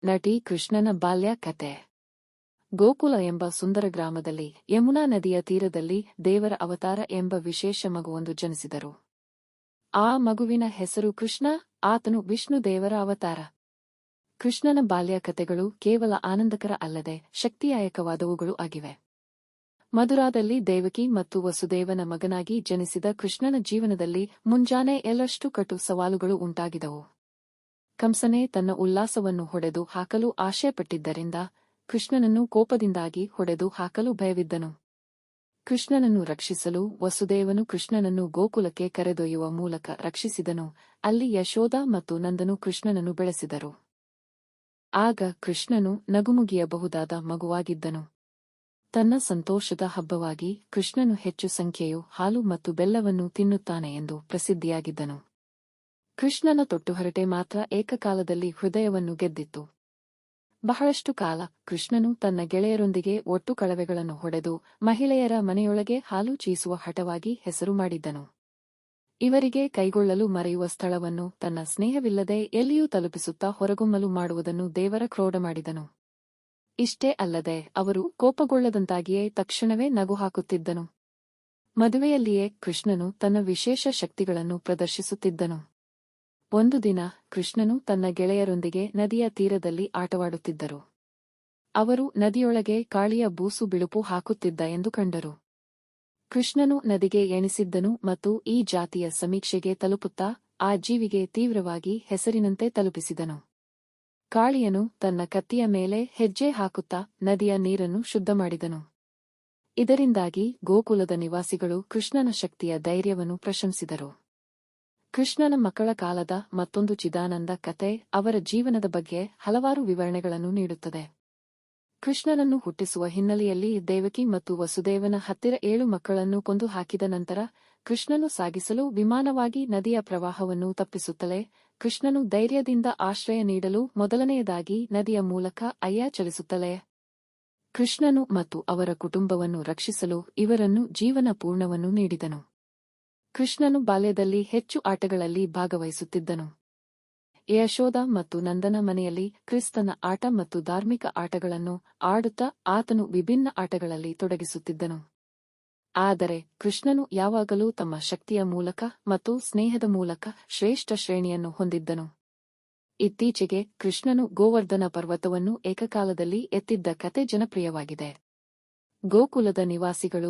ನಟಿ ಕೃಷ್ಣನ ಬಾಲ್ಯ ಕತೆ. ಗೋಕುಲ ಎಂಬ ಸುಂದರ ಗ್ರಾಮದಲ್ಲಿ ಯಮುನಾ ನದಿಯ ತೀರದಲ್ಲಿ ದೇವರ ಅವತಾರ ಎಂಬ ವಿಶೇಷ ಮಗುವೊಂದು ಜನಿಸಿದರು. ಆ ಮಗುವಿನ ಹೆಸರು ಕೃಷ್ಣ. ಆತನು ವಿಷ್ಣು ದೇವರ ಅವತಾರ. ಕೃಷ್ಣನ ಬಾಲ್ಯ ಕತೆಗಳು ಕೇವಲ ಆನಂದಕರ ಅಲ್ಲದೆ ಶಕ್ತಿದಾಯಕವಾದವುಗಳು ಆಗಿವೆ. ಮಧುರಾದಲ್ಲಿ ದೇವಕಿ ಮತ್ತು ವಸುದೇವನ ಮಗನಾಗಿ ಜನಿಸಿದ ಕೃಷ್ಣನ ಜೀವನದಲ್ಲಿ ಮುಂಜಾನೆ ಎಲ್ಲಷ್ಟು ಕಟು ಸವಾಲುಗಳು ಉಂಟಾಗಿದವು. ಕಂಸನೇ ತನ್ನ ಉಲ್ಲಾಸವನ್ನು ಹೊಡೆದು ಹಾಕಲು ಆಶೆಪಟ್ಟಿದ್ದರಿಂದ ಕೃಷ್ಣನನ್ನು ಕೋಪದಿಂದಾಗಿ ಹೊಡೆದು ಹಾಕಲು ಭಯವಿದ್ದನು. ಕೃಷ್ಣನನ್ನು ರಕ್ಷಿಸಲು ವಸುದೇವನು ಕೃಷ್ಣನನ್ನು ಗೋಕುಲಕ್ಕೆ ಕರೆದೊಯ್ಯುವ ಮೂಲಕ ರಕ್ಷಿಸಿದನು. ಅಲ್ಲಿ ಯಶೋಧ ಮತ್ತು ನಂದನು ಕೃಷ್ಣನನ್ನು ಬೆಳೆಸಿದರು. ಆಗ ಕೃಷ್ಣನು ನಗುಮುಗಿಯಬಹುದಾದ ಮಗುವಾಗಿದ್ದನು. ತನ್ನ ಸಂತೋಷದ ಹಬ್ಬವಾಗಿ ಕೃಷ್ಣನು ಹೆಚ್ಚು ಸಂಖ್ಯೆಯು ಹಾಲು ಮತ್ತು ಬೆಲ್ಲವನ್ನು ತಿನ್ನುತ್ತಾನೆ ಎಂದು ಪ್ರಸಿದ್ಧಿಯಾಗಿದ್ದನು. ಕೃಷ್ಣನ ತೊಟ್ಟುಹರಟೆ ಮಾತ್ರ ಏಕಕಾಲದಲ್ಲಿ ಹೃದಯವನ್ನು ಗೆದ್ದಿತ್ತು. ಬಹಳಷ್ಟು ಕಾಲ ಕೃಷ್ಣನು ತನ್ನ ಗೆಳೆಯರೊಂದಿಗೆ ಒಟ್ಟು ಕಳವೆಗಳನ್ನು ಹೊಡೆದು ಮಹಿಳೆಯರ ಮನೆಯೊಳಗೆ ಹಾಲು ಚೀಸುವ ಹಠವಾಗಿ ಹೆಸರು ಮಾಡಿದ್ದನು. ಇವರಿಗೆ ಕೈಗೊಳ್ಳಲು ಮರೆಯುವ ಸ್ಥಳವನ್ನು ತನ್ನ ಸ್ನೇಹವಿಲ್ಲದೆ ಎಲ್ಲಿಯೂ ತಲುಪಿಸುತ್ತಾ ಹೊರಗುಮ್ಮಲು ಮಾಡುವುದನ್ನು ದೇವರ ಕ್ರೋಢ ಮಾಡಿದನು. ಇಷ್ಟೇ ಅಲ್ಲದೆ ಅವರು ಕೋಪಗೊಳ್ಳದಂತಾಗಿಯೇ ತಕ್ಷಣವೇ ನಗು ಹಾಕುತ್ತಿದ್ದನು. ಮದುವೆಯಲ್ಲಿಯೇ ಕೃಷ್ಣನು ತನ್ನ ವಿಶೇಷ ಶಕ್ತಿಗಳನ್ನು ಪ್ರದರ್ಶಿಸುತ್ತಿದ್ದನು. ಒಂದು ದಿನ ಕೃಷ್ಣನು ತನ್ನ ಗೆಳೆಯರೊಂದಿಗೆ ನದಿಯ ತೀರದಲ್ಲಿ ಆಟವಾಡುತ್ತಿದ್ದರು. ಅವರು ನದಿಯೊಳಗೆ ಕಾಳಿಯ ಬೂಸು ಬಿಳುಪು ಹಾಕುತ್ತಿದ್ದ ಎಂದು ಕಂಡರು. ಕೃಷ್ಣನು ನದಿಗೆ ಎಣಿಸಿದ್ದನು ಮತ್ತು ಈ ಜಾತಿಯ ಸಮೀಕ್ಷೆಗೆ ತಲುಪುತ್ತಾ ಆ ಜೀವಿಗೆ ತೀವ್ರವಾಗಿ ಹೆಸರಿನಂತೆ ತಲುಪಿಸಿದನು. ಕಾಳಿಯನು ತನ್ನ ಕತ್ತಿಯ ಮೇಲೆ ಹೆಜ್ಜೆ ಹಾಕುತ್ತಾ ನದಿಯ ನೀರನ್ನು ಶುದ್ಧ ಮಾಡಿದನು. ಇದರಿಂದಾಗಿ ಗೋಕುಲದ ನಿವಾಸಿಗಳು ಕೃಷ್ಣನ ಶಕ್ತಿಯ ಧೈರ್ಯವನ್ನು ಪ್ರಶಂಸಿದರು. ಕೃಷ್ಣನ ಮಕ್ಕಳ ಕಾಲದ ಮತ್ತೊಂದು ಚಿದಾನಂದ ಕತೆ ಅವರ ಜೀವನದ ಬಗ್ಗೆ ಹಲವಾರು ವಿವರಣೆಗಳನ್ನು ನೀಡುತ್ತದೆ. ಕೃಷ್ಣನನ್ನು ಹುಟ್ಟಿಸುವ ಹಿನ್ನೆಲೆಯಲ್ಲಿ ದೇವಕಿ ಮತ್ತು ವಸುದೇವನ ಹತ್ತಿರ 7 ಮಕ್ಕಳನ್ನು ಕೊಂದು ಹಾಕಿದ ನಂತರ ಕೃಷ್ಣನು ಸಾಗಿಸಲು ವಿಮಾನವಾಗಿ ನದಿಯ ಪ್ರವಾಹವನ್ನು ತಪ್ಪಿಸುತ್ತಲೇ ಕೃಷ್ಣನು ಧೈರ್ಯದಿಂದ ಆಶ್ರಯ ನೀಡಲು ಮೊದಲನೆಯದಾಗಿ ನದಿಯ ಮೂಲಕ ಅಯ್ಯ ಚಲಿಸುತ್ತಲೇ ಕೃಷ್ಣನು ಮತ್ತು ಅವರ ಕುಟುಂಬವನ್ನು ರಕ್ಷಿಸಲು ಇವರನ್ನು ಜೀವನ ಪೂರ್ಣವನ್ನು ನೀಡಿದನು. ಕೃಷ್ಣನು ಬಾಲ್ಯದಲ್ಲಿ ಹೆಚ್ಚು ಆಟಗಳಲ್ಲಿ ಭಾಗವಹಿಸುತ್ತಿದ್ದನು. ಯಶೋಧ ಮತ್ತು ನಂದನ ಮನೆಯಲ್ಲಿ ಕ್ರಿಸ್ತನ ಆಟ ಮತ್ತು ಧಾರ್ಮಿಕ ಆಟಗಳನ್ನು ಆಡುತ್ತಾ ಆತನು ವಿಭಿನ್ನ ಆಟಗಳಲ್ಲಿ ತೊಡಗಿಸುತ್ತಿದ್ದನು. ಆದರೆ ಕೃಷ್ಣನು ಯಾವಾಗಲೂ ತಮ್ಮ ಶಕ್ತಿಯ ಮೂಲಕ ಮತ್ತು ಸ್ನೇಹದ ಮೂಲಕ ಶ್ರೇಷ್ಠ ಶ್ರೇಣಿಯನ್ನು ಹೊಂದಿದ್ದನು. ಇತ್ತೀಚೆಗೆ ಕೃಷ್ಣನು ಗೋವರ್ಧನ ಪರ್ವತವನ್ನು ಏಕಕಾಲದಲ್ಲಿ ಎತ್ತಿದ್ದ ಕತೆ ಜನಪ್ರಿಯವಾಗಿದೆ. ಗೋಕುಲದ ನಿವಾಸಿಗಳು